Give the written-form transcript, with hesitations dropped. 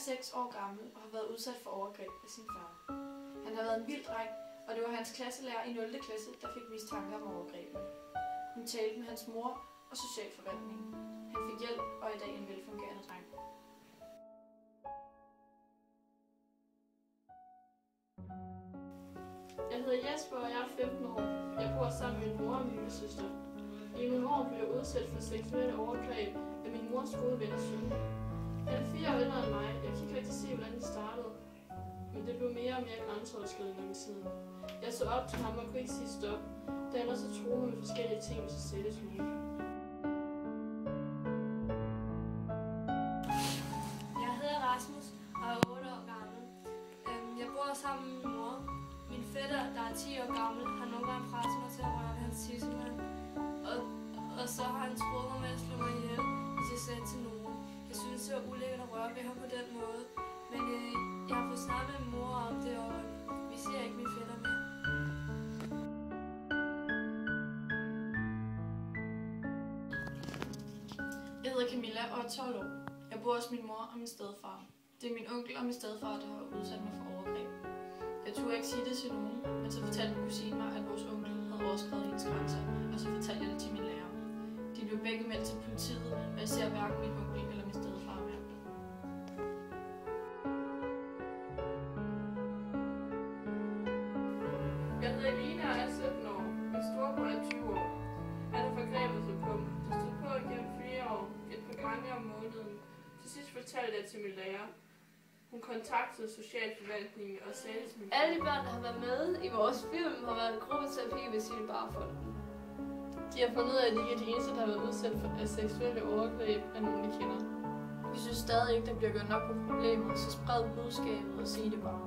6 år gammel og har været udsat for overgreb af sin far. Han har været en vild dreng, og det var hans klasselærer i 0. klasse, der fik mistanke om overgrebet. Hun talte med hans mor og socialforvaltningen. Han fik hjælp og er i dag en velfungerende dreng. Jeg hedder Jesper, og jeg er 15 år. Jeg bor sammen med min mor og min lillesøster. I nogle år blev jeg udsat for seksuelle overgreb af min mors gode ven og søn. Han er 4 år ældre end mig. Jeg kan ikke rigtig se, hvordan det startede. Men det blev mere og mere grænseoverskridende med tiden. Jeg så op til ham og kunne ikke sige stop. Da han også troede mig med forskellige ting, hvis jeg sættes med. Jeg hedder Rasmus og er 8 år gammel. Jeg bor sammen med min mor. Min fætter, der er 10 år gammel, har nogle gange presset mig til at røre hans tissemand. Og så har han troet mig med at slå mig ihjel, hvis jeg sagde til nogen. Jeg synes, det var ulækkert at røre ved ham på den måde. Men jeg har fået snakket med min mor om det, og vi ser ikke min fætter mere. Jeg hedder Camilla og er 12 år. Jeg bor hos min mor og min stedfar. Det er min onkel og min stedfar, der har udsat mig for overgreb. Jeg turde ikke sige det til nogen, men så fortalte min kusine mig, at vores onkel havde overskredet hendes grænser, og så fortalte jeg det til min lærer. De blev begge meldt til politiet, og jeg ser hverken min onkel eller min stedfar mere. Jeg hedder Lina og er 17 år. Min storebror er 20 år. Han har forgrebet sig på mig. Det stod på gennem flere år, et par gange om måneden. Til sidst fortalte jeg til min lærer. Hun kontaktede socialforvaltningen og sagde til min Alle de børn, der har været med i vores film, har været en gruppeterapi ved Sine Barfonden. De har fundet ud af, at de ikke er de eneste, der har været udsat for seksuelle overgreb af nogen, de kender. Vi synes stadig ikke, der bliver gjort nok på problemet, så spred budskabet og sig det bare.